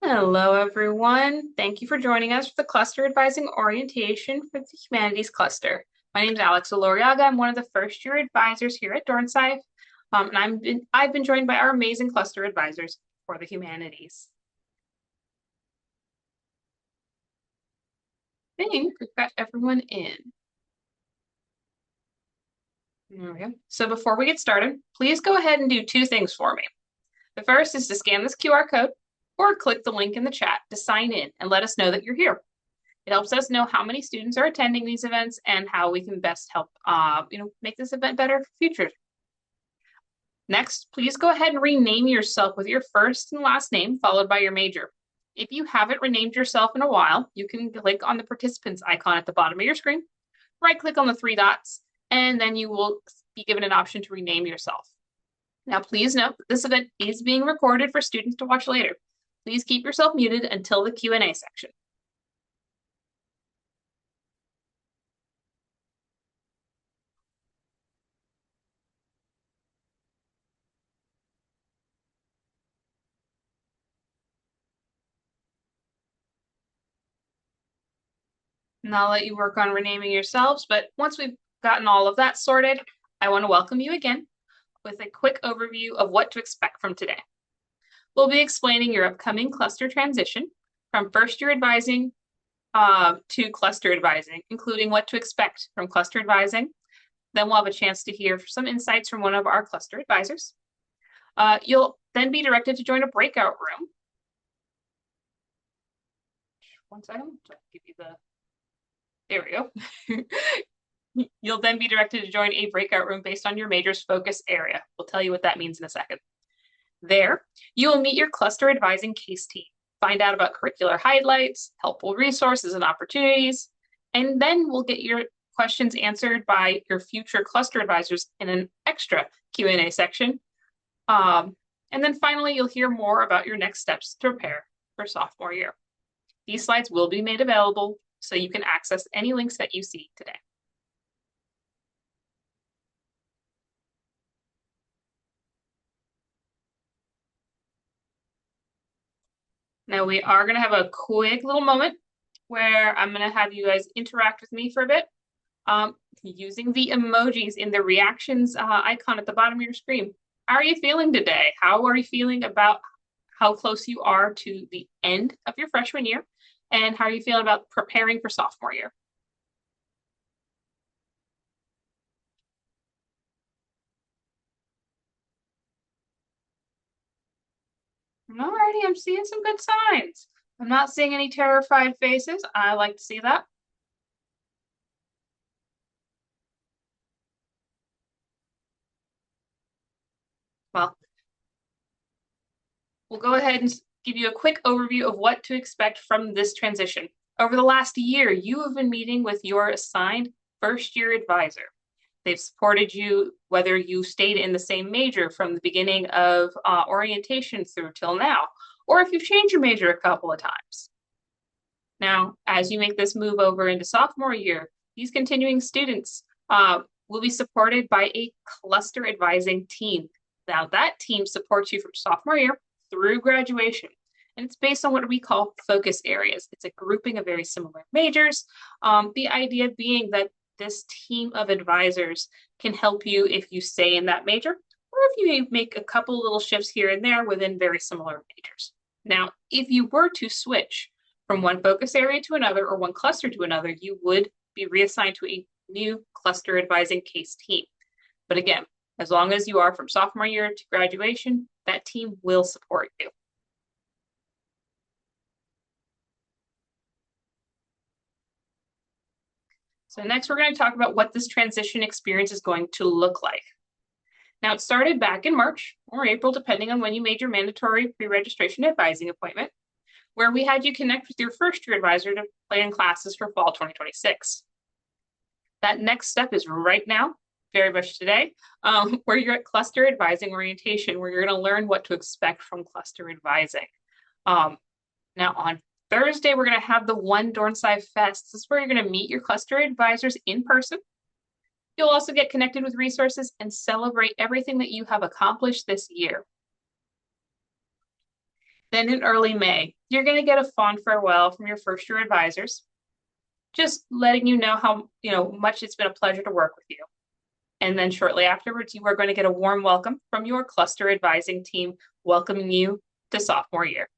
Hello, everyone. Thank you for joining us for the cluster advising orientation for the Humanities Cluster. My name is Alex Oloriaga. I'm one of the first year advisors here at Dornsife, and I've been joined by our amazing cluster advisors for the Humanities. I think we've got everyone in. There we go. So before we get started, please go ahead and do two things for me. The first is to scan this QR code or click the link in the chat to sign in and let us know that you're here. It helps us know how many students are attending these events and how we can best help make this event better for future. Next, please go ahead and rename yourself with your first and last name followed by your major. If you haven't renamed yourself in a while, you can click on the participants icon at the bottom of your screen, right-click on the three dots, and then you will be given an option to rename yourself. Now, please note that this event is being recorded for students to watch later. Please keep yourself muted until the Q&A section. And I'll let you work on renaming yourselves, but once we've gotten all of that sorted, I want to welcome you again with a quick overview of what to expect from today. We'll be explaining your upcoming cluster transition from first year advising to cluster advising, including what to expect from cluster advising. Then we'll have a chance to hear some insights from one of our cluster advisors. You'll then be directed to join a breakout room. One second, I'll give you the, there we go. You'll then be directed to join a breakout room based on your major's focus area. We'll tell you what that means in a second. There, you will meet your cluster advising case team, find out about curricular highlights, helpful resources and opportunities, and then we'll get your questions answered by your future cluster advisors in an extra Q&A section. And then finally, you'll hear more about your next steps to prepare for sophomore year. These slides will be made available so you can access any links that you see today. Now we are going to have a quick little moment where I'm going to have you guys interact with me for a bit using the emojis in the reactions icon at the bottom of your screen. How are you feeling today? How are you feeling about how close you are to the end of your freshman year? And how are you feeling about preparing for sophomore year? Alrighty, I'm seeing some good signs. I'm not seeing any terrified faces. I like to see that. Well, we'll go ahead and give you a quick overview of what to expect from this transition. Over the last year, you have been meeting with your assigned first-year advisor. They've supported you whether you stayed in the same major from the beginning of orientation through till now, or if you've changed your major a couple of times. Now, as you make this move over into sophomore year, these continuing students will be supported by a cluster advising team. Now, that team supports you from sophomore year through graduation. And it's based on what we call focus areas. It's a grouping of very similar majors. The idea being that this team of advisors can help you if you stay in that major, or if you make a couple little shifts here and there within very similar majors. Now, if you were to switch from one focus area to another or one cluster to another, you would be reassigned to a new cluster advising case team. But again, as long as you are from sophomore year to graduation, that team will support you. So next, we're going to talk about what this transition experience is going to look like. Now, it started back in March or April, depending on when you made your mandatory pre-registration advising appointment, where we had you connect with your first-year advisor to plan classes for fall 2026. That next step is right now, very much today, where you're at cluster advising orientation, where you're going to learn what to expect from cluster advising. Now, on Thursday, we're going to have the One Dornsife Fest. This is where you're going to meet your cluster advisors in person. You'll also get connected with resources and celebrate everything that you have accomplished this year. Then in early May, You're going to get a fond farewell from your first year advisors, just letting you know how much it's been a pleasure to work with you. And then shortly afterwards, you are going to get a warm welcome from your cluster advising team, welcoming you to sophomore year.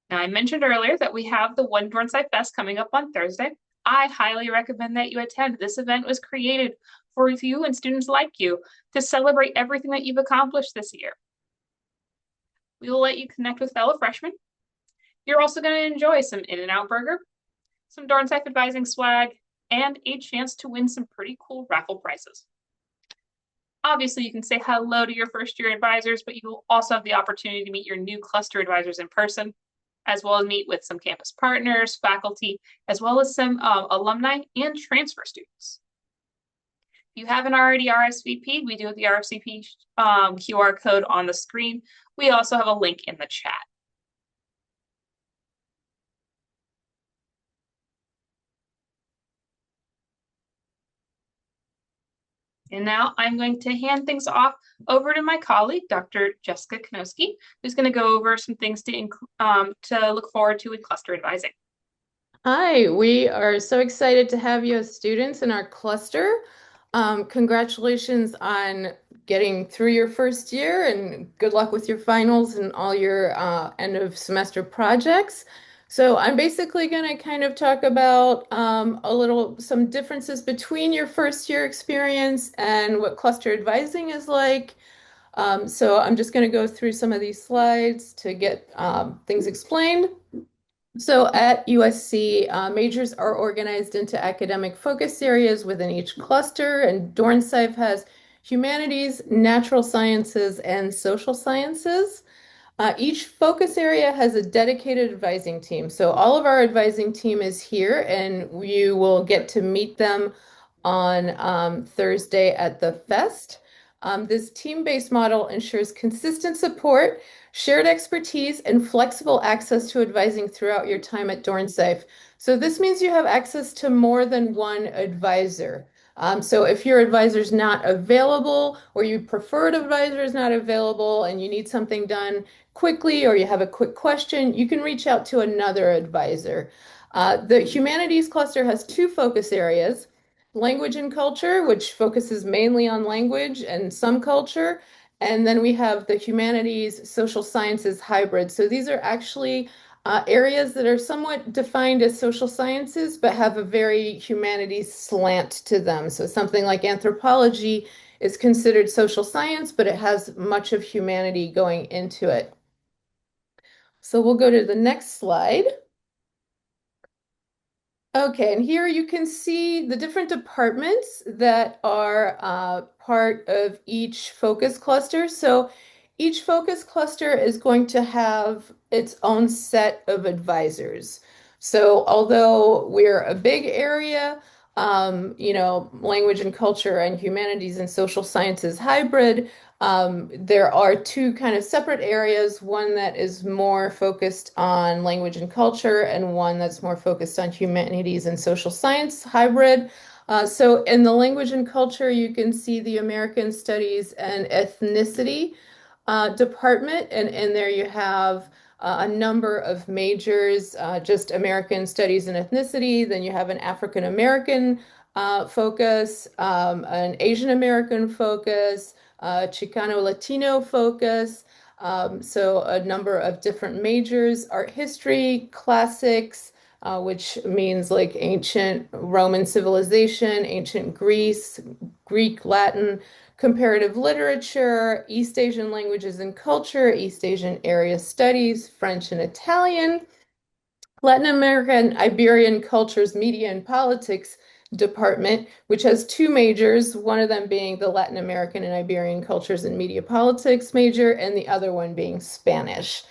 Now, I mentioned earlier that we have the One Dornside Fest coming up on Thursday. I highly recommend that you attend. This event was created for you and students like you to celebrate everything that you've accomplished this year. We will let you connect with fellow freshmen. You're also going to enjoy some In-N-Out Burger, some Dornside Advising swag, and a chance to win some pretty cool raffle prizes. Obviously, you can say hello to your first year advisors, but you will also have the opportunity to meet your new cluster advisors in person, as well as meet with some campus partners, faculty, as well as some alumni and transfer students. If you haven't already RSVP'd, we do have the RSVP QR code on the screen. We also have a link in the chat. And now I'm going to hand things off over to my colleague, Dr. Jessica Knoski, who's going to go over some things to look forward to in cluster advising. Hi, we are so excited to have you as students in our cluster. Congratulations on getting through your first year and good luck with your finals and all your end of semester projects. So I'm basically going to kind of talk about some differences between your first year experience and what cluster advising is like. So I'm just going to go through some of these slides to get things explained. So at USC, majors are organized into academic focus areas within each cluster, and Dornsife has humanities, natural sciences, and social sciences. Each focus area has a dedicated advising team. So all of our advising team is here, and you will get to meet them on Thursday at the Fest. This team-based model ensures consistent support, shared expertise, and flexible access to advising throughout your time at Dornsife. So this means you have access to more than one advisor. So if your advisor is not available or your preferred advisor is not available and you need something done quickly or you have a quick question, you can reach out to another advisor. The Humanities Cluster has two focus areas: language and culture, which focuses mainly on language and some culture. And then we have the humanities, social sciences hybrid. So these are actually areas that are somewhat defined as social sciences, but have a very humanities slant to them. So something like anthropology is considered social science, but it has much of humanity going into it. So we'll go to the next slide. Okay, and here you can see the different departments that are part of each focus cluster. So each focus cluster is going to have its own set of advisors. So although we're a big area, language and culture and humanities and social sciences hybrid, there are two kind of separate areas, one that is more focused on language and culture, and one that's more focused on humanities and social science hybrid. So in the language and culture, you can see the American Studies and Ethnicity department, and in there you have a number of majors, just American Studies and Ethnicity. Then you have an African American focus, an Asian American focus, Chicano Latino focus. So a number of different majors: art history, classics, which means like ancient Roman civilization, ancient Greece, Greek, Latin, comparative literature, East Asian languages and culture, East Asian area studies, French and Italian, Latin American, Iberian cultures, media and politics department, which has two majors, one of them being the Latin American and Iberian cultures and media politics major, and the other one being Spanish.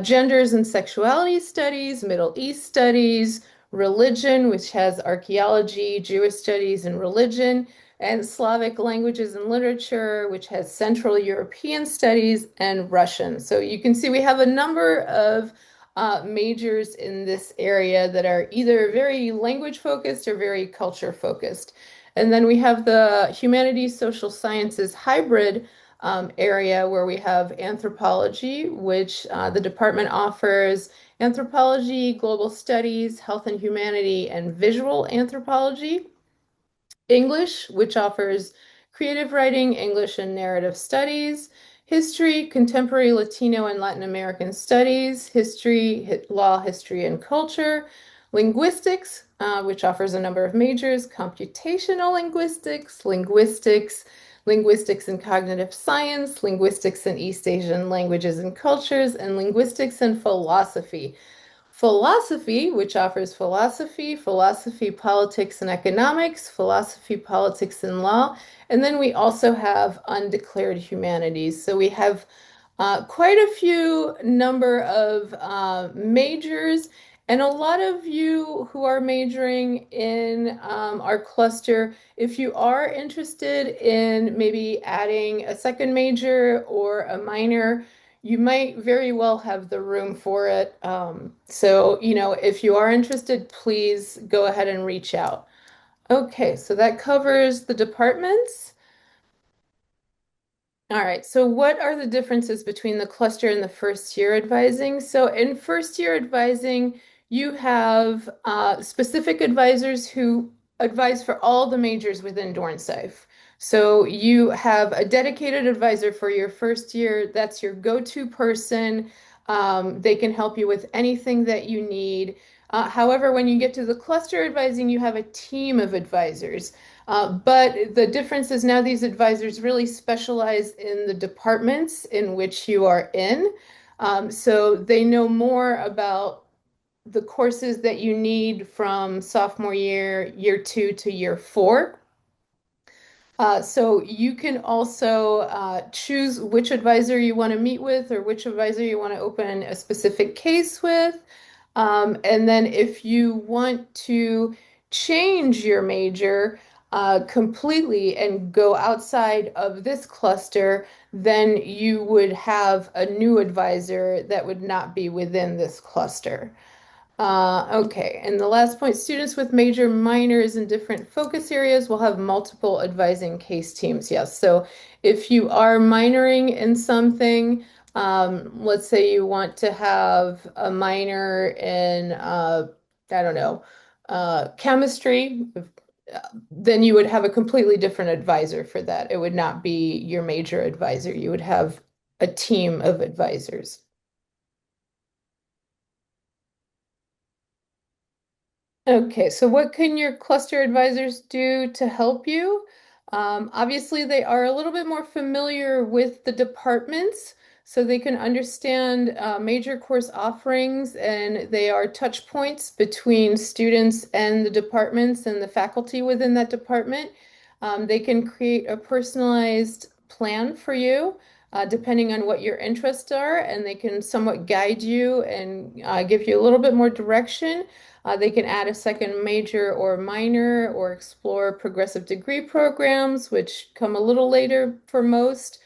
Genders and sexuality studies, Middle East studies, religion, which has archaeology, Jewish studies, and religion, and Slavic languages and literature, which has Central European studies, and Russian. So you can see we have a number of majors in this area that are either very language focused or very culture focused. And then we have the humanities, social sciences hybrid area where we have anthropology, which the department offers anthropology, global studies, health and humanity, and visual anthropology. English, which offers creative writing, English and narrative studies, history, contemporary Latino and Latin American studies, history, law, history, and culture, linguistics, which offers a number of majors, computational linguistics, linguistics and cognitive science, linguistics and East Asian languages and cultures, and linguistics and philosophy. Philosophy, which offers philosophy, politics and economics, philosophy, politics and law. And then we also have undeclared humanities. So we have quite a few number of majors, and a lot of you who are majoring in our cluster, if you are interested in maybe adding a second major or a minor, you might very well have the room for it. So, if you are interested, please go ahead and reach out. Okay, so that covers the departments. All right, so what are the differences between the cluster and the first year advising? So in first year advising, you have specific advisors who advise for all the majors within Dornsife. So you have a dedicated advisor for your first year. That's your go-to person. They can help you with anything that you need. However, when you get to the cluster advising, you have a team of advisors. But the difference is now these advisors really specialize in the departments in which you are in. So they know more about the courses that you need from sophomore year, year two to year four. So you can also choose which advisor you want to meet with or which advisor you want to open a specific case with. And then if you want to change your major completely and go outside of this cluster, then you would have a new advisor that would not be within this cluster. Okay, and the last point, students with major minors in different focus areas will have multiple advising case teams. Yes, so if you are minoring in something, let's say you want to have a minor in, I don't know, chemistry, then you would have a completely different advisor for that. It would not be your major advisor. You would have a team of advisors. Okay, so what can your cluster advisors do to help you? Obviously, they are a little bit more familiar with the departments, so they can understand major course offerings, and they are touch points between students and the departments and the faculty within that department. They can create a personalized plan for you, depending on what your interests are, and they can somewhat guide you and give you a little bit more direction. They can add a second major or minor or explore progressive degree programs, which come a little later for most.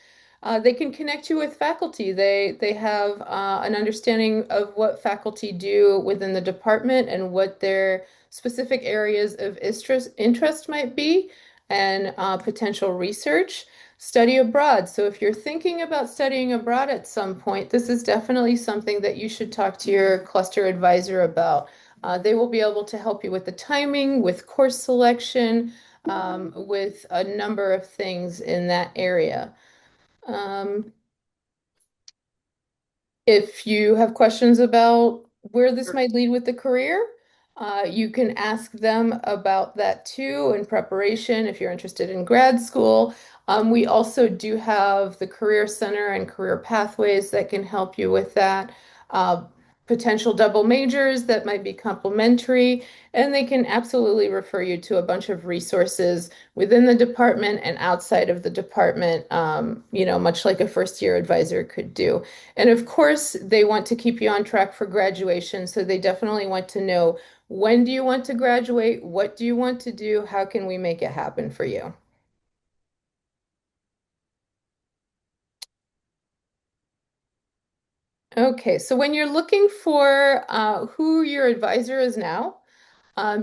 They can connect you with faculty. They have an understanding of what faculty do within the department and what their specific areas of interest might be and potential research. Study abroad. So if you're thinking about studying abroad at some point, this is definitely something that you should talk to your cluster advisor about. They will be able to help you with the timing, with course selection, with a number of things in that area. Um, if you have questions about where this might lead with the career, you can ask them about that too in preparation if you're interested in grad school. We also do have the Career Center and Career Pathways that can help you with that. Uh, Potential double majors that might be complementary, and they can absolutely refer you to a bunch of resources within the department and outside of the department, much like a first year advisor could do. And of course, they want to keep you on track for graduation. So they definitely want to know, when do you want to graduate? What do you want to do? How can we make it happen for you? Okay, so when you're looking for who your advisor is now,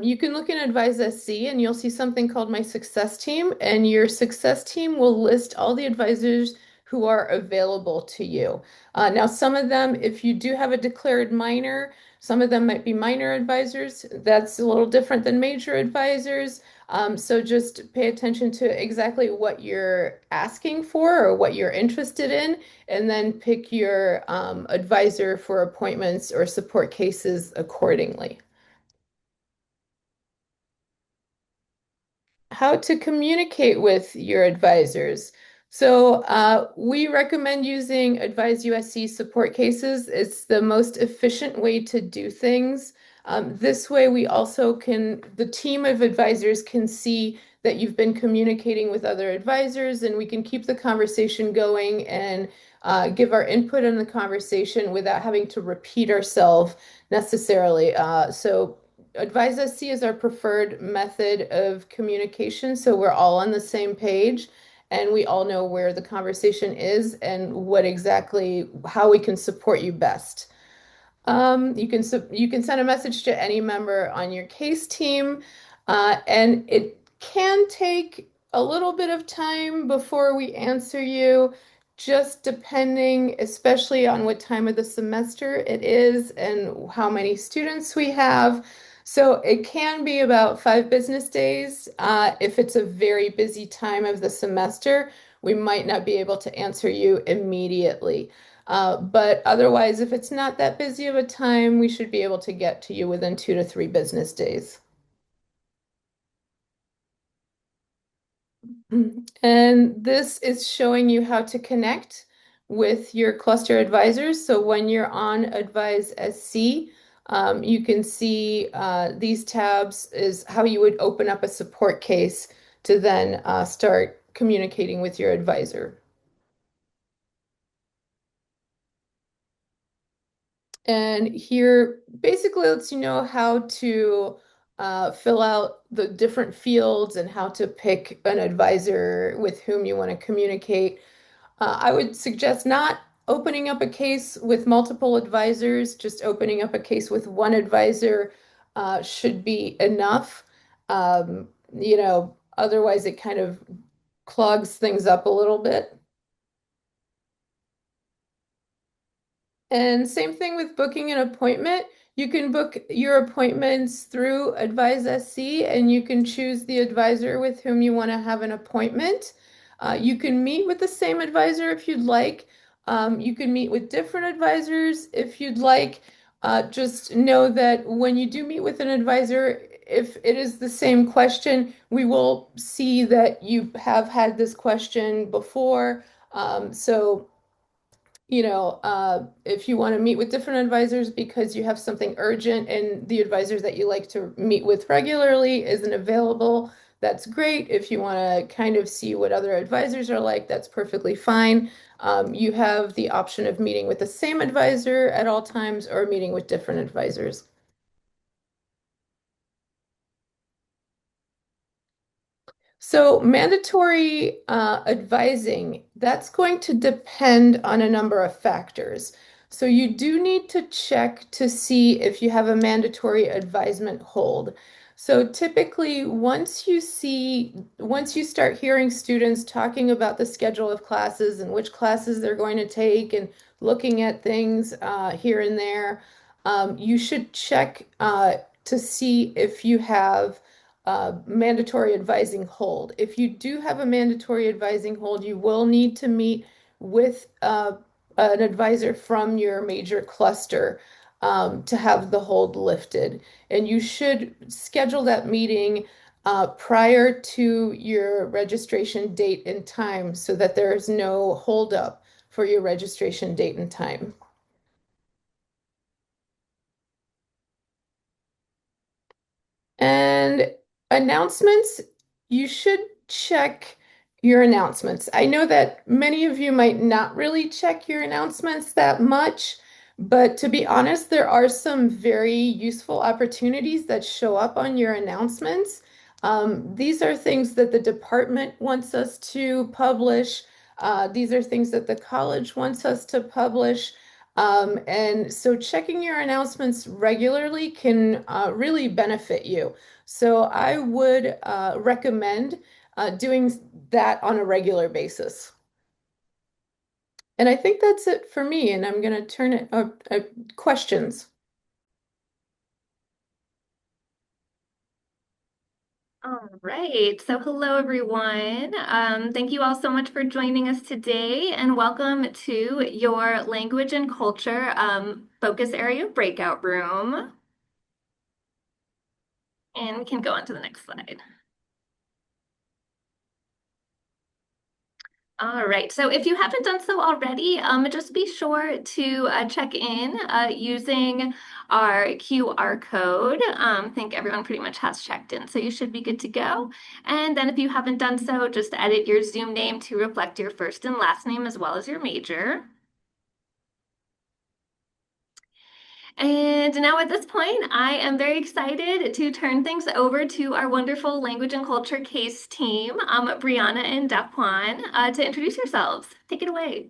You can look in Advise SC and you'll see something called My Success Team, and your success team will list all the advisors who are available to you. Now, some of them, if you do have a declared minor, some of them might be minor advisors. That's a little different than major advisors. So just pay attention to exactly what you're asking for or what you're interested in, and then pick your advisor for appointments or support cases accordingly. How to communicate with your advisors. So we recommend using Advise USC support cases. It's the most efficient way to do things. This way, we also can, the team of advisors can see that you've been communicating with other advisors, and we can keep the conversation going and give our input in the conversation without having to repeat ourselves necessarily. So Advise SC is our preferred method of communication, so we're all on the same page and we all know where the conversation is and what exactly how we can support you best. You can send a message to any member on your case team, and it can take a little bit of time before we answer you, just depending, especially on what time of the semester it is and how many students we have. So it can be about 5 business days. If it's a very busy time of the semester, we might not be able to answer you immediately. But otherwise, if it's not that busy of a time, we should be able to get to you within 2 to 3 business days. And this is showing you how to connect with your cluster advisors. So when you're on Advise SC, you can see these tabs is how you would open up a support case to then start communicating with your advisor. And here basically lets you know how to fill out the different fields and how to pick an advisor with whom you want to communicate. I would suggest not opening up a case with multiple advisors, just opening up a case with one advisor should be enough. Otherwise it kind of clogs things up a little bit. And same thing with booking an appointment. You can book your appointments through Advise SC and you can choose the advisor with whom you want to have an appointment. You can meet with the same advisor if you'd like. You can meet with different advisors if you'd like. Just know that when you do meet with an advisor, if it is the same question, we will see that you have had this question before. So if you want to meet with different advisors because you have something urgent and the advisor that you like to meet with regularly isn't available, that's great. If you want to kind of see what other advisors are like, that's perfectly fine. You have the option of meeting with the same advisor at all times or meeting with different advisors. So mandatory advising, that's going to depend on a number of factors. So you do need to check to see if you have a mandatory advisement hold. So typically, once you start hearing students talking about the schedule of classes and which classes they're going to take and looking at things here and there, you should check to see if you have mandatory advising hold. If you do have a mandatory advising hold, you will need to meet with an advisor from your major cluster to have the hold lifted. And you should schedule that meeting prior to your registration date and time so that there is no holdup for your registration date and time. And announcements, you should check your announcements. I know that many of you might not really check your announcements that much, but to be honest, there are some very useful opportunities that show up on your announcements. These are things that the department wants us to publish. These are things that the college wants us to publish. And so checking your announcements regularly can really benefit you. So I would recommend doing that on a regular basis. And I think that's it for me. And I'm going to turn it up questions. All right. So, hello, everyone. Thank you all so much for joining us today, and welcome to your language and culture focus area breakout room. And we can go on to the next slide. All right, so if you haven't done so already, just be sure to check in using our QR code. I think everyone pretty much has checked in, so you should be good to go. And then if you haven't done so, just edit your Zoom name to reflect your first and last name as well as your major. And now at this point, I am very excited to turn things over to our wonderful language and culture case team, Brianna and Daquan, to introduce yourselves. Take it away.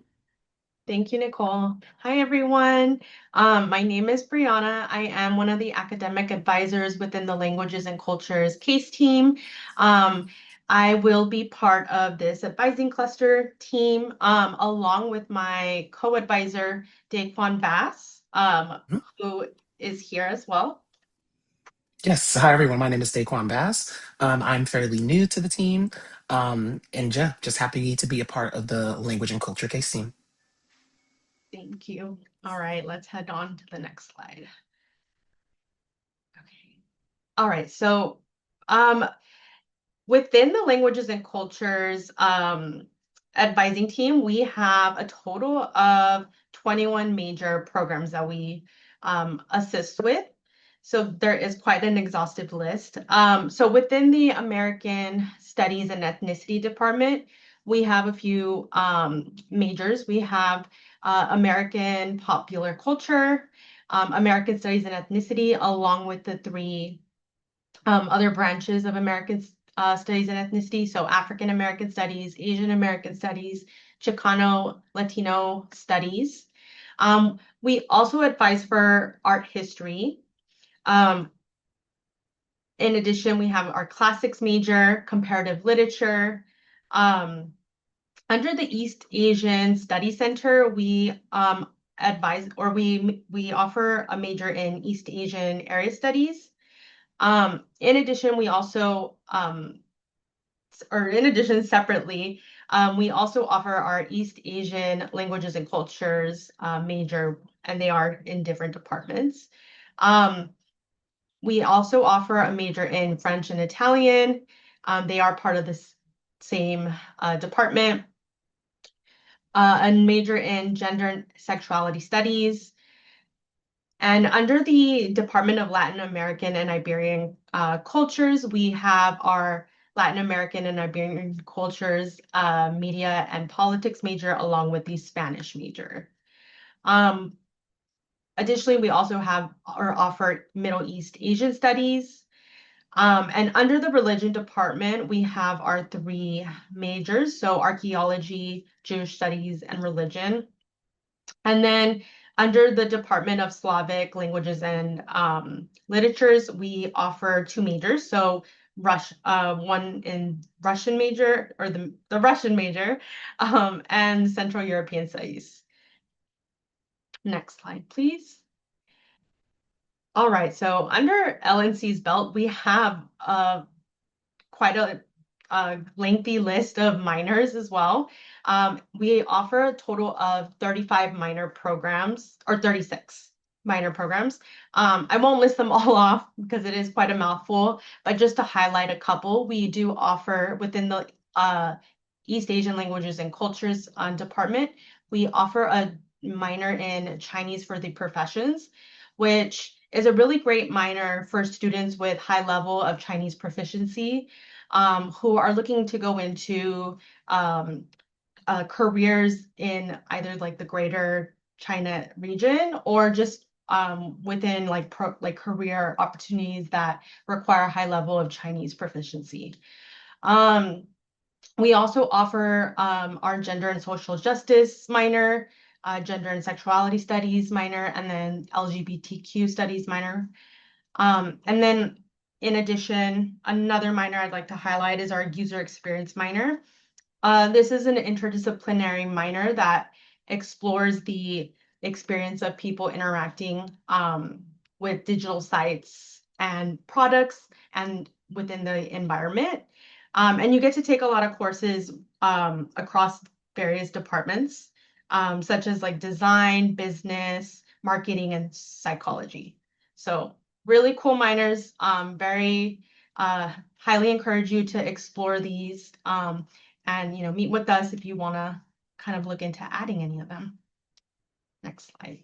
Thank you, Nicole. Hi, everyone. My name is Brianna. I am one of the academic advisors within the Languages and Cultures case team. I will be part of this advising cluster team along with my co-advisor, Daquan Bass, who is here as well. Yes. Hi, everyone. My name is Daquan Bass. I'm fairly new to the team. And yeah, just happy to be a part of the language and culture case team. Thank you. All right, let's head on to the next slide. Okay. All right, so within the languages and cultures advising team, we have a total of 21 major programs that we assist with. So there is quite an exhaustive list. So within the American Studies and Ethnicity Department, we have a few majors. We have American Popular Culture, American Studies and Ethnicity, along with the three other branches of American Studies and Ethnicity. So African American Studies, Asian American Studies, Chicano, Latino Studies. We also advise for art history. In addition, we have our classics major, comparative literature. Under the East Asian Study Center, we advise or we offer a major in East Asian area studies. In addition, we also separately, we also offer our East Asian languages and cultures major, and they are in different departments. We also offer a major in French and Italian. They are part of the same department. A major in gender and sexuality studies. And under the Department of Latin American and Iberian Cultures, we have our Latin American and Iberian Cultures Media and Politics major, along with the Spanish major. Additionally, we also have or offer Middle East Asian Studies. And under the Religion Department, we have our three majors, so Archaeology, Jewish Studies, and Religion. And then under the Department of Slavic Languages and Literatures, we offer two majors. So one in Russian major, or the Russian major, and Central European Studies. Next slide, please. All right, so under LNC's belt, we have quite a lengthy list of minors as well. We offer a total of 35 minor programs, or 36 minor programs. I won't list them all off because it is quite a mouthful, but just to highlight a couple, we do offer within the East Asian Languages and Cultures department, we offer a minor in Chinese for the Professions, which is a really great minor for students with high level of Chinese proficiency who are looking to go into careers in either like the greater China region or just within like career opportunities that require a high level of Chinese proficiency. We also offer our gender and social justice minor, Gender and Sexuality Studies minor, and then LGBTQ Studies minor. And then in addition, another minor I'd like to highlight is our User Experience minor. This is an interdisciplinary minor that explores the experience of people interacting with digital sites and products and within the environment. And you get to take a lot of courses across various departments, such as like design, business, marketing, and psychology. So really cool minors, very highly encourage you to explore these. And meet with us if you want to kind of look into adding any of them. Next slide.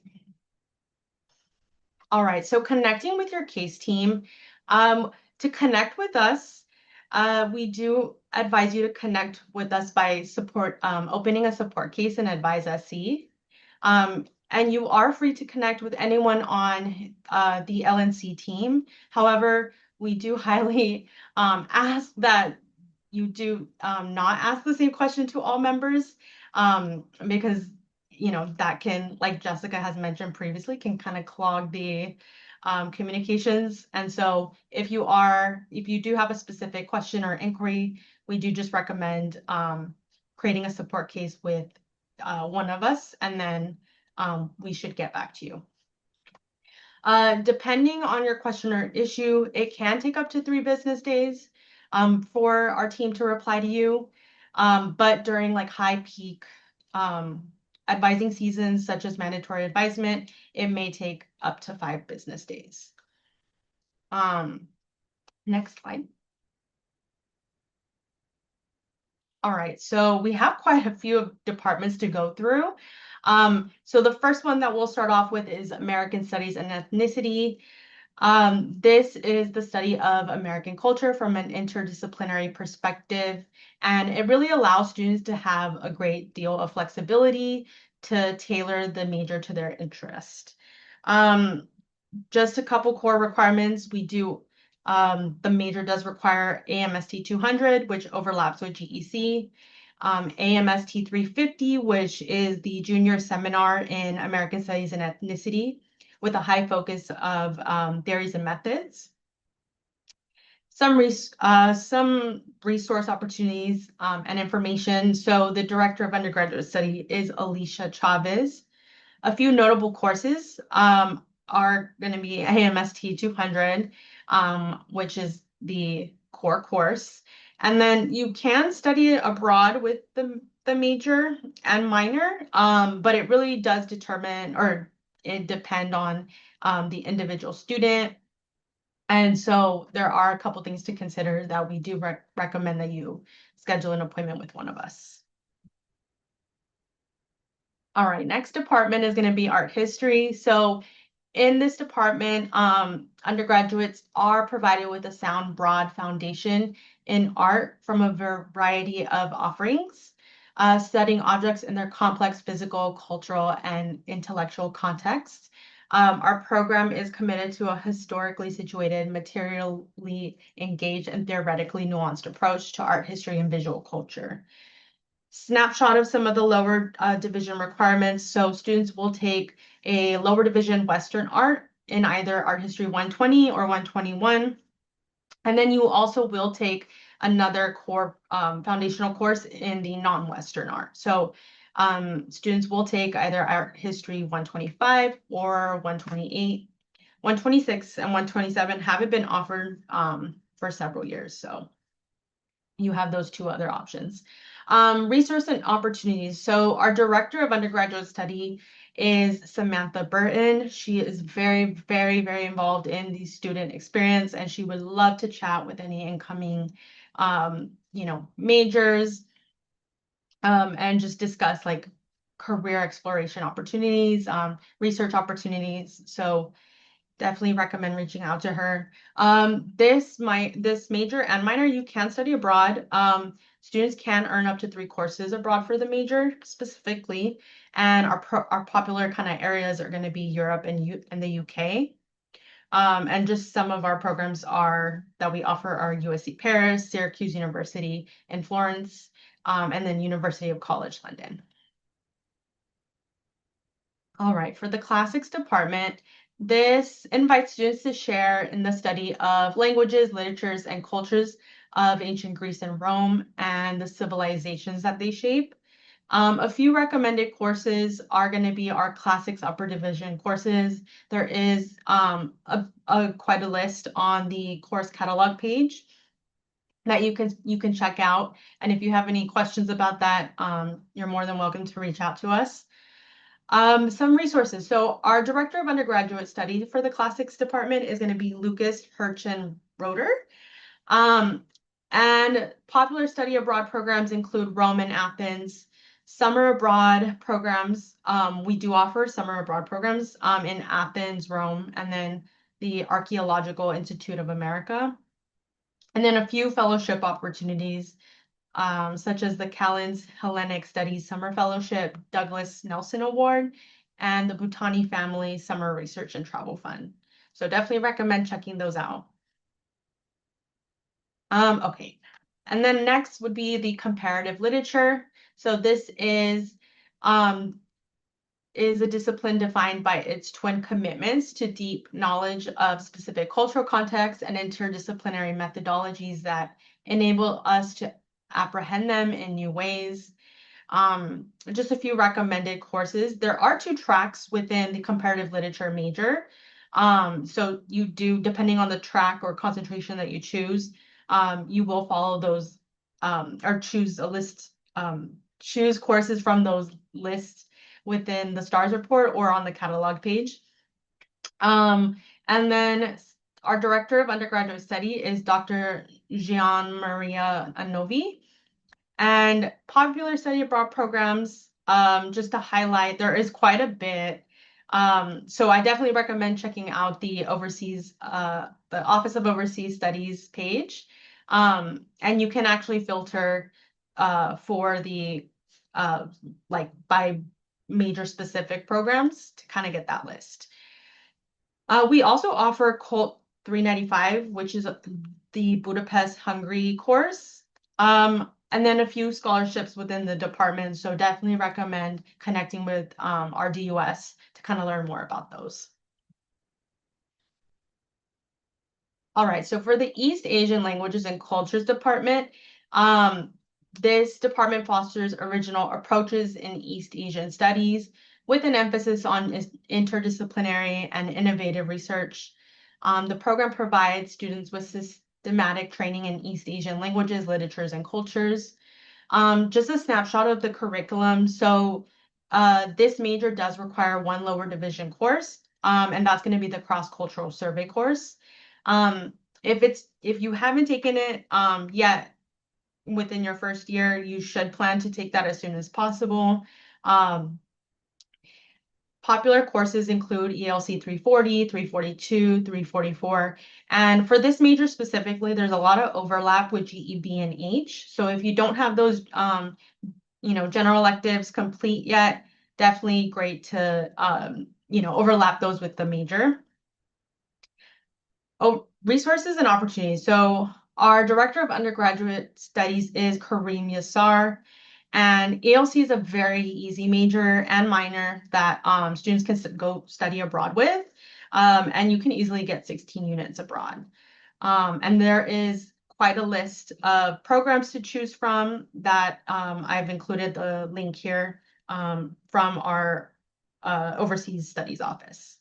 All right, so connecting with your case team. To connect with us, we do advise you to connect with us by opening a support case in Advise SC. And you are free to connect with anyone on the LNC team. However, we do highly ask that you do not ask the same question to all members, because that can, like Jessica has mentioned previously, can kind of clog the communications. And so if you do have a specific question or inquiry, we do just recommend creating a support case with one of us, and then we should get back to you. Depending on your question or issue, it can take up to 3 business days for our team to reply to you. But during like high peak advising seasons, such as mandatory advisement, it may take up to 5 business days. Next slide. All right, so we have quite a few departments to go through. So the first one that we'll start off with is American Studies and Ethnicity. This is the study of American culture from an interdisciplinary perspective, and it really allows students to have a great deal of flexibility to tailor the major to their interest. Just a couple core requirements. The major does require AMST 200, which overlaps with GEC, AMST 350, which is the junior seminar in American Studies and Ethnicity, with a high focus of theories and methods. Some resource opportunities and information. So the director of undergraduate study is Alicia Chavez. A few notable courses are going to be AMST 200, which is the core course. And then you can study abroad with the major and minor, but it really does depend on the individual student. And so there are a couple things to consider that we do recommend that you schedule an appointment with one of us. All right, next department is going to be art history. So in this department, undergraduates are provided with a sound, broad foundation in art from a variety of offerings, studying objects in their complex physical, cultural, and intellectual contexts. Our program is committed to a historically situated, materially engaged, and theoretically nuanced approach to art history and visual culture. Snapshot of some of the lower division requirements. So students will take a lower division Western art in either Art History 120 or 121. And then you also will take another core foundational course in the non-Western art. So students will take either Art History 125 or 128. 126 and 127 haven't been offered for several years. So you have those 2 other options. Resource and opportunities. So our director of undergraduate study is Samantha Burton. She is very, very, very involved in the student experience, and she would love to chat with any incoming, majors, and just discuss like career exploration opportunities, research opportunities. So definitely recommend reaching out to her. This major and minor, you can study abroad. Students can earn up to 3 courses abroad for the major specifically, and our popular kind of areas are going to be Europe and the UK. And just some of our programs that we offer are USC Paris, Syracuse University in Florence, and then University of College London. All right, for the classics department, this invites students to share in the study of languages, literatures, and cultures of ancient Greece and Rome and the civilizations that they shape. A few recommended courses are going to be our classics upper division courses. There is quite a list on the course catalog page that you can check out. And if you have any questions about that, you're more than welcome to reach out to us. Some resources. So our director of undergraduate study for the classics department is going to be Lucas Hirchen Roeder. And popular study abroad programs include Rome and Athens. Summer abroad programs, we do offer summer abroad programs in Athens, Rome, and then the Archaeological Institute of America. And then a few fellowship opportunities, such as the Callens Hellenic Studies Summer Fellowship, Douglas Nelson Award, and the Bhutani Family Summer Research and Travel Fund. So definitely recommend checking those out. Okay. And then next would be the comparative literature. So this is a discipline defined by its twin commitments to deep knowledge of specific cultural contexts and interdisciplinary methodologies that enable us to apprehend them in new ways. Just a few recommended courses. There are 2 tracks within the comparative literature major. So you do, depending on the track or concentration that you choose, you will follow those or choose a list, choose courses from those lists within the STARS report or on the catalog page. And then our director of undergraduate study is Dr. Gian Maria Anovi. And popular study abroad programs, just to highlight, there is quite a bit. So I definitely recommend checking out the the Office of Overseas Studies page. And you can actually filter for the like by major specific programs to kind of get that list. We also offer Cult 395, which is the Budapest Hungary course. And then a few scholarships within the department. So definitely recommend connecting with our DUS to kind of learn more about those. All right, so for the East Asian Languages and Cultures department, this department fosters original approaches in East Asian studies with an emphasis on interdisciplinary and innovative research. The program provides students with systematic training in East Asian languages, literatures, and cultures. Just a snapshot of the curriculum. So this major does require 1 lower division course, and that's going to be the cross-cultural survey course. If you haven't taken it yet within your first year, you should plan to take that as soon as possible. Popular courses include ELC 340, 342, 344. And for this major specifically, there's a lot of overlap with GEB and H. So if you don't have those, general electives complete yet, definitely great to, overlap those with the major. Oh, resources and opportunities. So our director of undergraduate studies is Kareem Yassar. And ALC is a very easy major and minor that students can go study abroad with. And you can easily get 16 units abroad. And there is quite a list of programs to choose from that I've included the link here from our Overseas Studies office.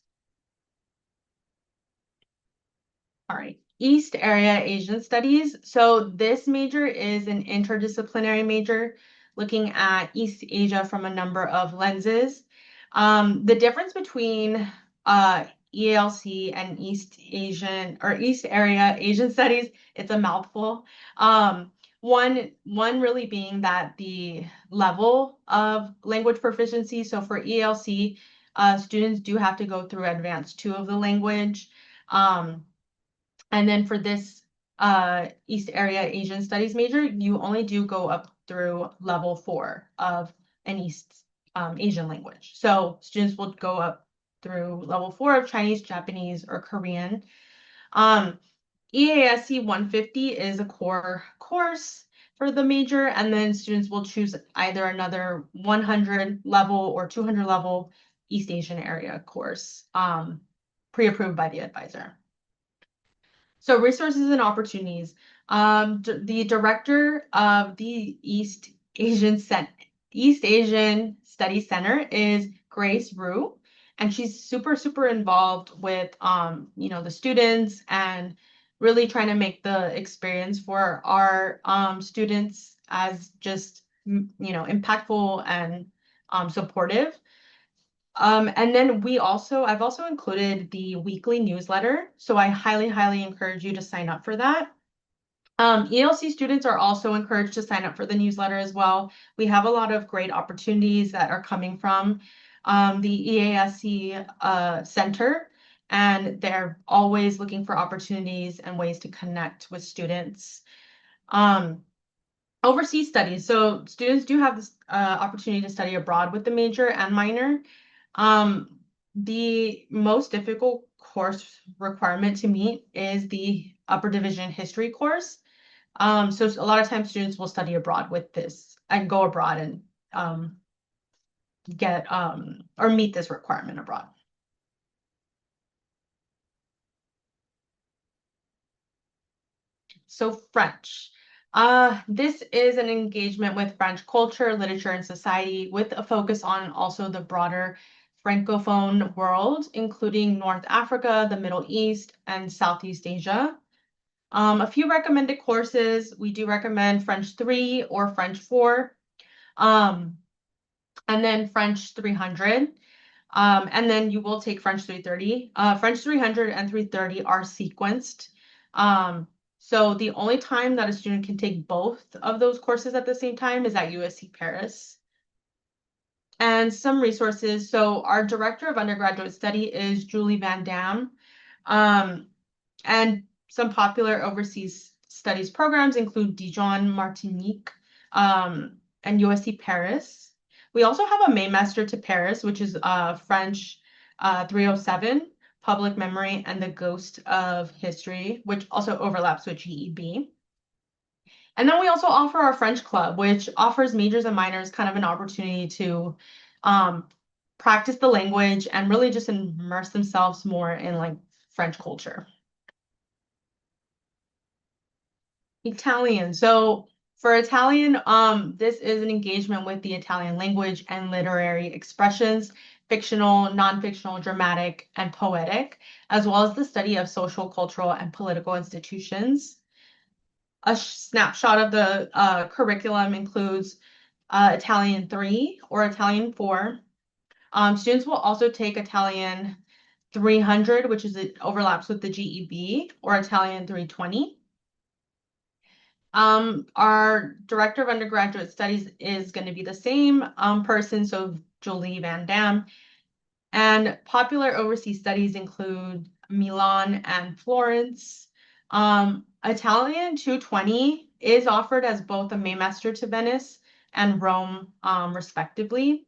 All right, East Area Asian Studies. So this major is an interdisciplinary major looking at East Asia from a number of lenses. The difference between EALC and East Area Asian Studies, it's a mouthful. One really being that the level of language proficiency. So for EALC, students do have to go through advanced 2 of the language. And then for this East Area Asian Studies major, you only do go up through level 4 of an East Asian language. So students will go up through level 4 of Chinese, Japanese, or Korean. EASC 150 is a core course for the major, and then students will choose either another 100 level or 200 level East Asian area course, pre-approved by the advisor. So resources and opportunities. The director of the East Asian Studies Center is Grace Rue, and she's super involved with the students and really trying to make the experience for our students as just impactful and supportive. And then I've also included the weekly newsletter, so I highly encourage you to sign up for that. ELC students are also encouraged to sign up for the newsletter as well. We have a lot of great opportunities that are coming from the EASC Center, and they're always looking for opportunities and ways to connect with students. Overseas studies. So students do have this opportunity to study abroad with the major and minor. The most difficult course requirement to meet is the upper division history course. So a lot of times students will study abroad with this and go abroad and get or meet this requirement abroad. So French. This is an engagement with French culture, literature, and society with a focus on also the broader Francophone world, including North Africa, the Middle East, and Southeast Asia. A few recommended courses. We do recommend French 3 or French 4, and then French 300. And then you will take French 330. French 300 and 330 are sequenced. So the only time that a student can take both of those courses at the same time is at USC Paris. And some resources. So our director of undergraduate study is Julie Van Dam. And some popular overseas studies programs include Dijon, Martinique, and USC Paris. We also have a Master to Paris, which is French 307, Public Memory and the Ghost of History, which also overlaps with GEB. And then we also offer our French Club, which offers majors and minors kind of an opportunity to practice the language and really just immerse themselves more in like French culture. Italian. So for Italian, this is an engagement with the Italian language and literary expressions, fictional, non-fictional, dramatic, and poetic, as well as the study of social, cultural, and political institutions. A snapshot of the curriculum includes Italian 3 or Italian 4. Students will also take Italian 300, which overlaps with the GEB, or Italian 320. Our director of undergraduate studies is going to be the same person, so Julie Van Dam. And popular overseas studies include Milan and Florence. Italian 220 is offered as both a Master to Venice and Rome, respectively.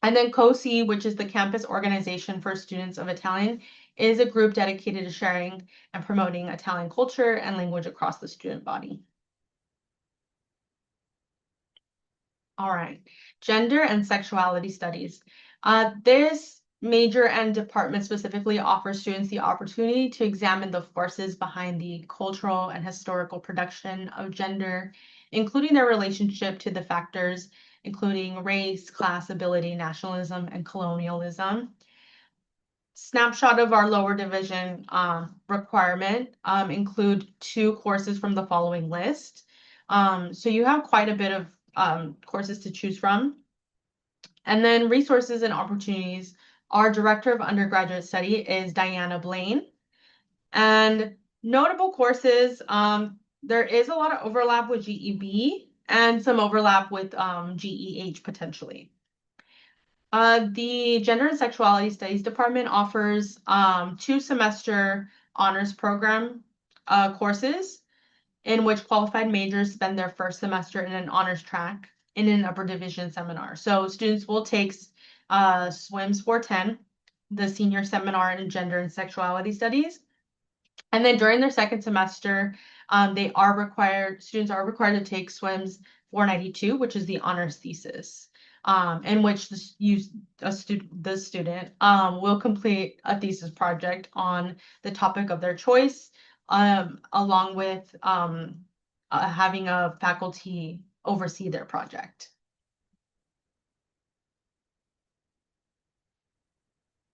And then COSI, which is the Campus Organization for Students of Italian, is a group dedicated to sharing and promoting Italian culture and language across the student body. All right, gender and sexuality studies. This major and department specifically offers students the opportunity to examine the forces behind the cultural and historical production of gender, including their relationship to the factors including race, class, ability, nationalism, and colonialism. Snapshot of our lower division requirement include 2 courses from the following list. So you have quite a bit of courses to choose from. And then resources and opportunities. Our director of undergraduate study is Diana Blaine. And notable courses, there is a lot of overlap with GEB and some overlap with GEH potentially. The Gender and Sexuality Studies Department offers 2-semester honors program courses in which qualified majors spend their first semester in an honors track in an upper division seminar. So students will take SWIMS 410, the senior seminar in Gender and Sexuality Studies. And then during their second semester, students are required to take SWIMS 492, which is the honors thesis. in which the student will complete a thesis project on the topic of their choice, along with having a faculty oversee their project.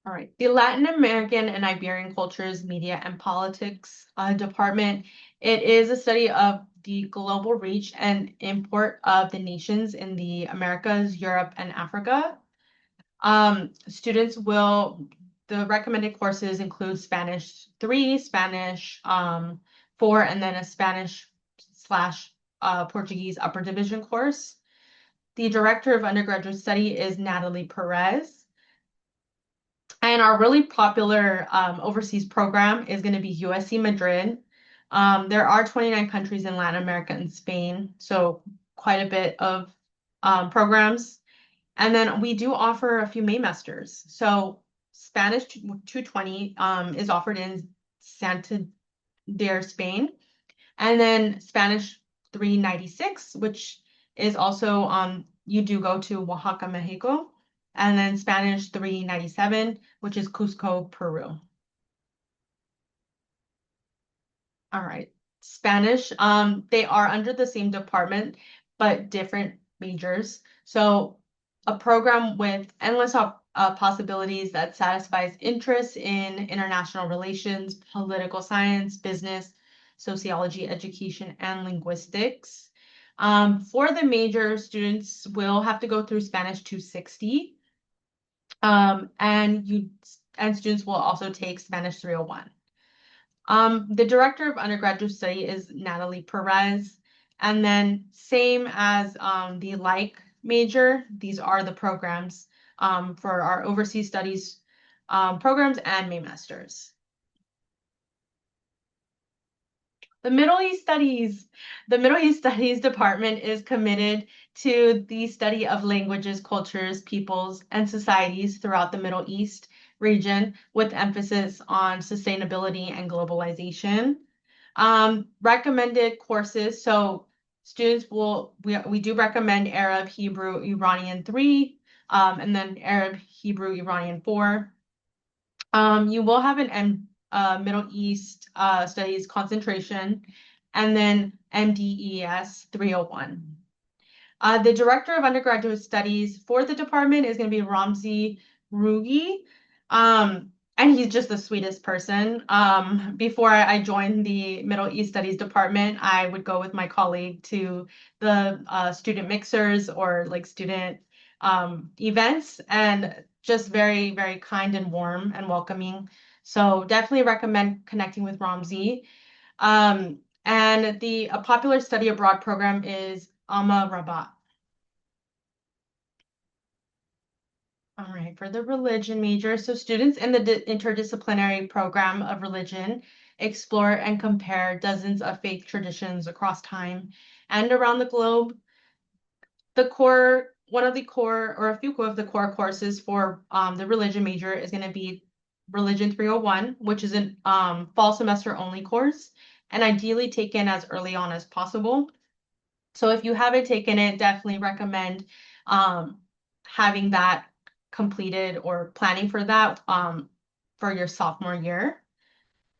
All right, the Latin American and Iberian Cultures, Media and Politics department. It is a study of the global reach and import of the nations in the Americas, Europe, and Africa. The recommended courses include Spanish 3, Spanish 4, and then a Spanish slash Portuguese upper division course. The director of undergraduate study is Natalie Perez. And our really popular overseas program is going to be USC Madrid. There are 29 countries in Latin America and Spain, so quite a bit of programs. And then we do offer a few Maymasters. So Spanish 220 is offered in Santander, Spain. And then Spanish 396, which is also you do go to Oaxaca, Mexico. And then Spanish 397, which is Cusco, Peru. All right. Spanish, they are under the same department, but different majors. So a program with endless possibilities that satisfies interests in international relations, political science, business, sociology, education, and linguistics. For the major, students will have to go through Spanish 260. And students will also take Spanish 301. The director of undergraduate study is Natalie Perez. And then same as the major, these are the programs for our overseas studies programs and Maymasters. The Middle East Studies. The Middle East Studies Department is committed to the study of languages, cultures, peoples, and societies throughout the Middle East region with emphasis on sustainability and globalization. Recommended courses. So students we do recommend Arab, Hebrew, Iranian 3, and then Arab, Hebrew, Iranian 4. You will have an Middle East Studies concentration, and then MDES 301. The director of undergraduate studies for the department is going to be Ramzi Rugi. And he's just the sweetest person. Before I joined the Middle East Studies department, I would go with my colleague to the student mixers or like student events, and just very, very kind and warm and welcoming. So definitely recommend connecting with Ramzi. And a popular study abroad program is Amma Rabat. All right, for the religion major, so students in the interdisciplinary program of religion explore and compare dozens of faith traditions across time and around the globe. One of the core, or a few of the core courses for the religion major is going to be Religion 301, which is an fall semester only course, and ideally taken as early on as possible. So if you haven't taken it, definitely recommend having that completed or planning for that for your sophomore year.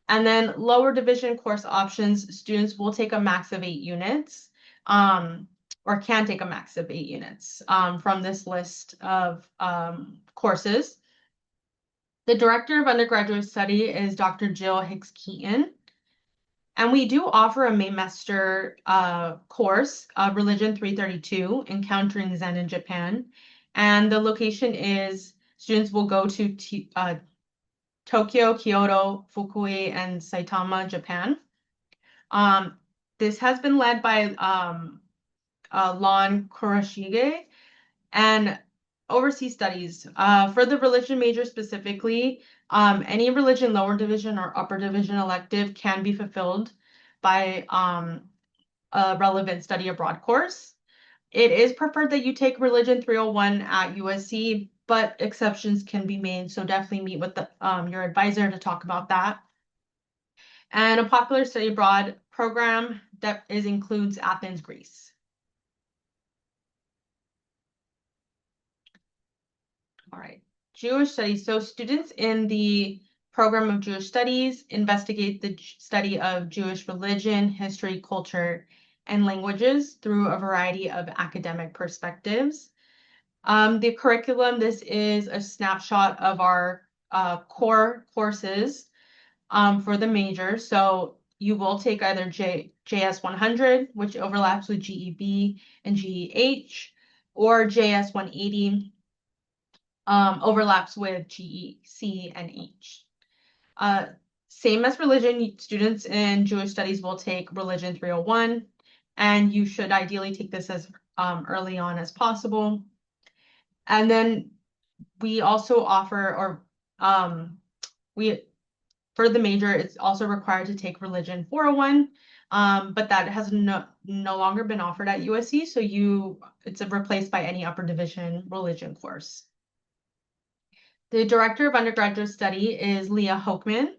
And then lower division course options, students will take a max of 8 units or can take a max of 8 units from this list of courses. The director of undergraduate study is Dr. Jill Hicks-Keaton. And we do offer a Maymester course, Religion 332, Encountering Zen in Japan. And the location is, students will go to Tokyo, Kyoto, Fukui, and Saitama, Japan. This has been led by Lon Kurashige. And overseas studies, for the religion major specifically, any religion lower division or upper division elective can be fulfilled by a relevant study abroad course. It is preferred that you take Religion 301 at USC, but exceptions can be made, so definitely meet with your advisor to talk about that. And a popular study abroad program that includes Athens, Greece. Jewish studies. So students in the program of Jewish studies investigate the study of Jewish religion, history, culture, and languages through a variety of academic perspectives. The curriculum, this is a snapshot of our core courses for the major. So you will take either JS 100, which overlaps with GEB and GEH, or JS 180, overlaps with GEC and H. Same as religion, students in Jewish studies will take Religion 301, and you should ideally take this as early on as possible. And then we also offer, or we for the major, it's also required to take Religion 401, but that has no longer been offered at USC, so it's replaced by any upper division religion course. The director of undergraduate study is Leah Hochman.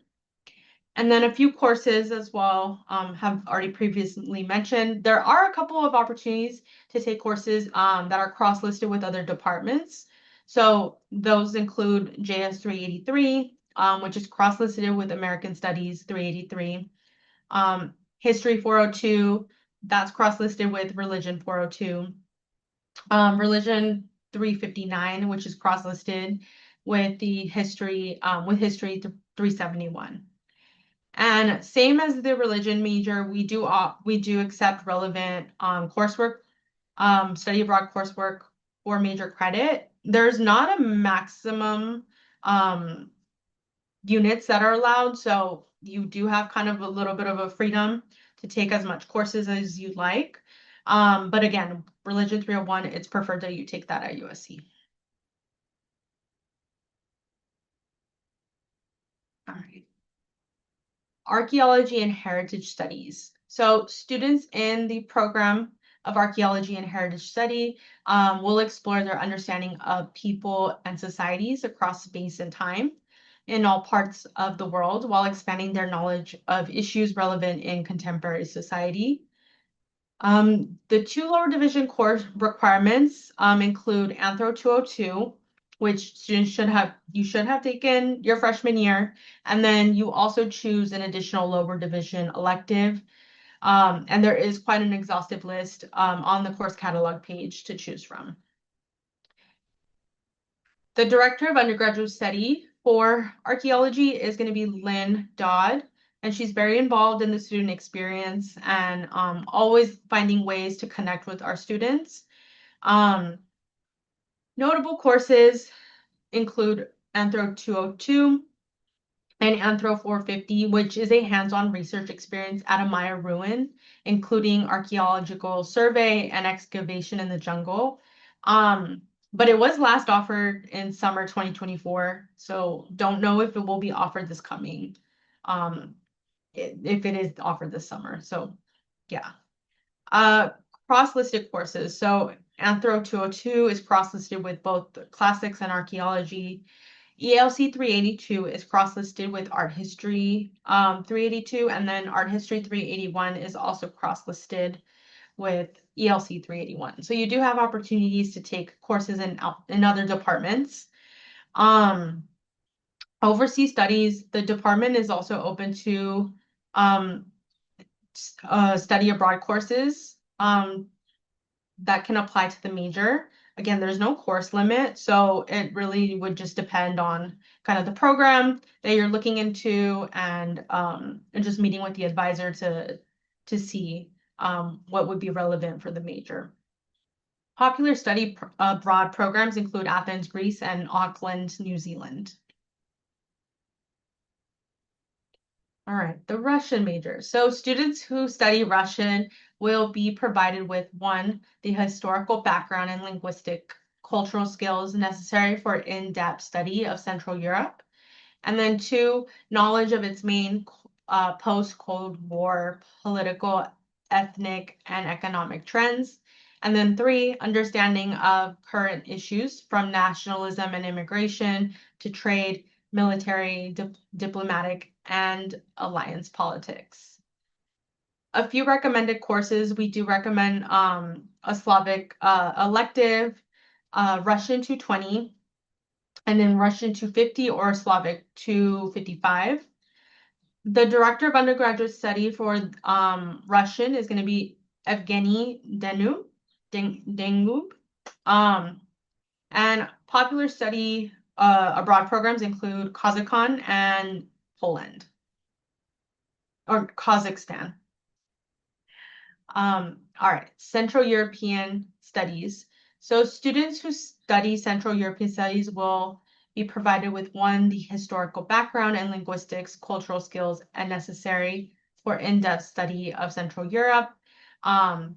And then a few courses as well have already previously mentioned. There are a couple of opportunities to take courses that are cross-listed with other departments. So those include JS 383, which is cross-listed with American Studies 383. History 402, that's cross-listed with Religion 402. Religion 359, which is cross-listed with the history, History 371. And same as the religion major, we do accept relevant coursework, study abroad coursework for major credit. There's not a maximum units that are allowed, so you do have kind of a little bit of a freedom to take as much courses as you like. But again, Religion 301, it's preferred that you take that at USC. All right. Archaeology and Heritage Studies. So students in the program of Archaeology and Heritage Study will explore their understanding of people and societies across space and time in all parts of the world while expanding their knowledge of issues relevant in contemporary society. The two lower division course requirements include Anthro 202, which students should have taken your freshman year, and then you also choose an additional lower division elective. And there is quite an exhaustive list on the course catalog page to choose from. The director of undergraduate study for archaeology is going to be Lynn Dodd, and she's very involved in the student experience and always finding ways to connect with our students. Notable courses include Anthro 202 and Anthro 450, which is a hands-on research experience at a Maya ruin, including archaeological survey and excavation in the jungle. But it was last offered in summer 2024, so don't know if it will be offered this coming, if it is offered this summer. So yeah. Cross-listed courses. So Anthro 202 is cross-listed with both the classics and archaeology. ELC 382 is cross-listed with art history 382, and then art history 381 is also cross-listed with ELC 381. So you do have opportunities to take courses in other departments. Overseas studies, the department is also open to study abroad courses that can apply to the major. Again, there's no course limit, so it really would just depend on kind of the program that you're looking into and just meeting with the advisor to see what would be relevant for the major. Popular study abroad programs include Athens, Greece, and Auckland, New Zealand. All right, the Russian major. So students who study Russian will be provided with one, the historical background and linguistic cultural skills necessary for in-depth study of Central Europe. And then two, knowledge of its main post-Cold War political, ethnic, and economic trends. And then three, understanding of current issues from nationalism and immigration to trade, military, diplomatic, and alliance politics. A few recommended courses, we do recommend a Slavic elective, Russian 220, and then Russian 250 or Slavic 255. The director of undergraduate study for Russian is going to be Evgeny Dengub. And popular study abroad programs include Kazakhstan and Poland or Kazakhstan. All right, Central European Studies. So students who study Central European Studies will be provided with the historical background and linguistics, cultural skills, and necessary for in-depth study of Central Europe, and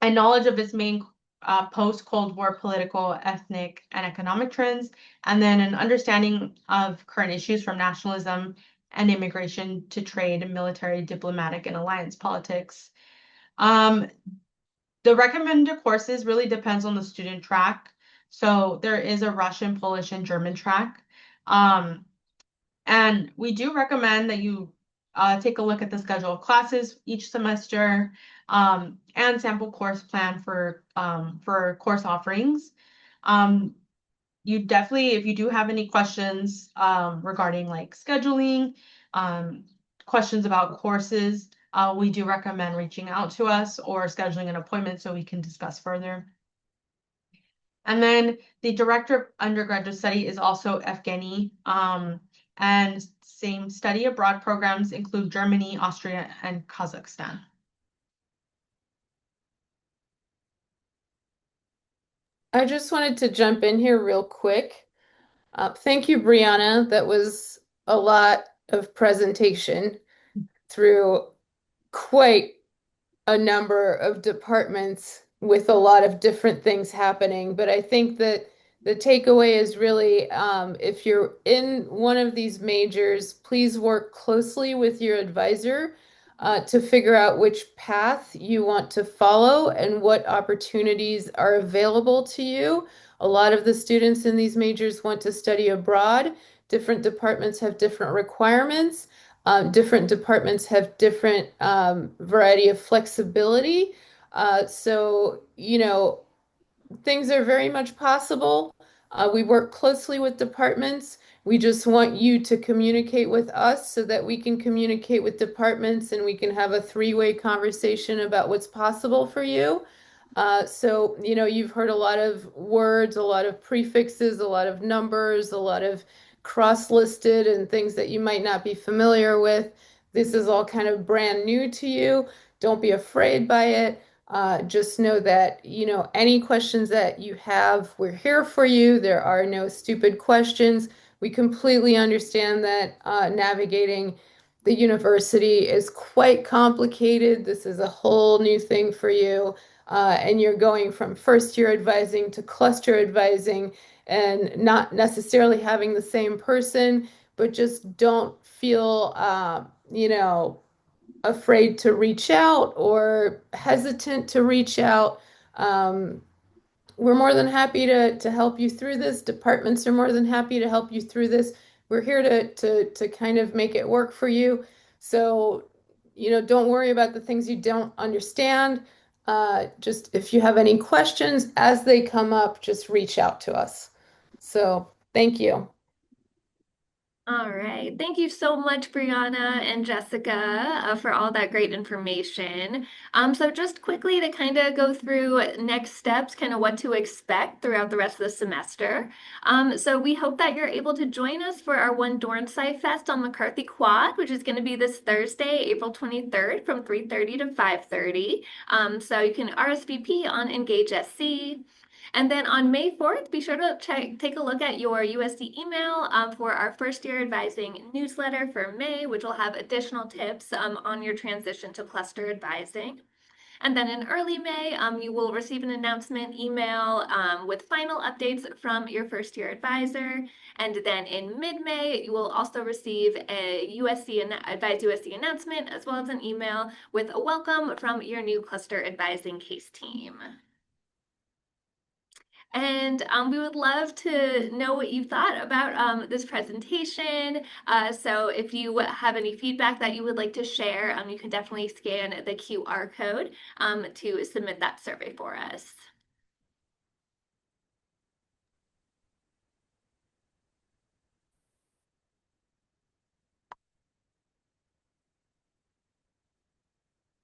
knowledge of its main post-Cold War political, ethnic, and economic trends, and then an understanding of current issues from nationalism and immigration to trade, military, diplomatic, and alliance politics. The recommended courses really depends on the student track. So there is a Russian, Polish, and German track. And we do recommend that you take a look at the schedule of classes each semester and sample course plan for course offerings. You definitely, if you do have any questions regarding like scheduling, questions about courses, we do recommend reaching out to us or scheduling an appointment so we can discuss further. And then the director of undergraduate study is also Evgeny. And same study abroad programs include Germany, Austria, and Kazakhstan. I just wanted to jump in here real quick. Thank you, Brianna. That was a lot of presentation through quite a number of departments with a lot of different things happening. But I think that the takeaway is really if you're in one of these majors, please work closely with your advisor to figure out which path you want to follow and what opportunities are available to you. A lot of the students in these majors want to study abroad. Different departments have different requirements. Different departments have different variety of flexibility. So, you know, things are very much possible. We work closely with departments. We just want you to communicate with us so that we can communicate with departments and we can have a three-way conversation about what's possible for you. So, you know, you've heard a lot of words, a lot of prefixes, a lot of numbers, a lot of cross-listed and things that you might not be familiar with. This is all kind of brand new to you. Don't be afraid by it. Just know that, you know, any questions that you have, we're here for you. There are no stupid questions. We completely understand that navigating the university is quite complicated. This is a whole new thing for you. And you're going from first year advising to cluster advising and not necessarily having the same person, but just don't feel, you know, afraid to reach out or hesitant to reach out. We're more than happy to help you through this. Departments are more than happy to help you through this. We're here to kind of make it work for you. So, you know, don't worry about the things you don't understand. Just if you have any questions as they come up, just reach out to us. So, thank you. All right. Thank you so much, Brianna and Jessica, for all that great information. So just quickly to kind of go through next steps, kind of what to expect throughout the rest of the semester. So we hope that you're able to join us for our One Dornsci Fest on McCarthy Quad, which is going to be this Thursday, April 23rd from 3:30 to 5:30. So you can RSVP on Engage SC. And then on May 4th, be sure to take a look at your USD email for our first year advising newsletter for May, which will have additional tips on your transition to cluster advising. And then in early May, you will receive an announcement email with final updates from your first year advisor. And then in mid-May, you will also receive a Advise USC announcement, as well as an email with a welcome from your new cluster advising case team. And we would love to know what you thought about this presentation. So if you have any feedback that you would like to share, you can definitely scan the QR code to submit that survey for us.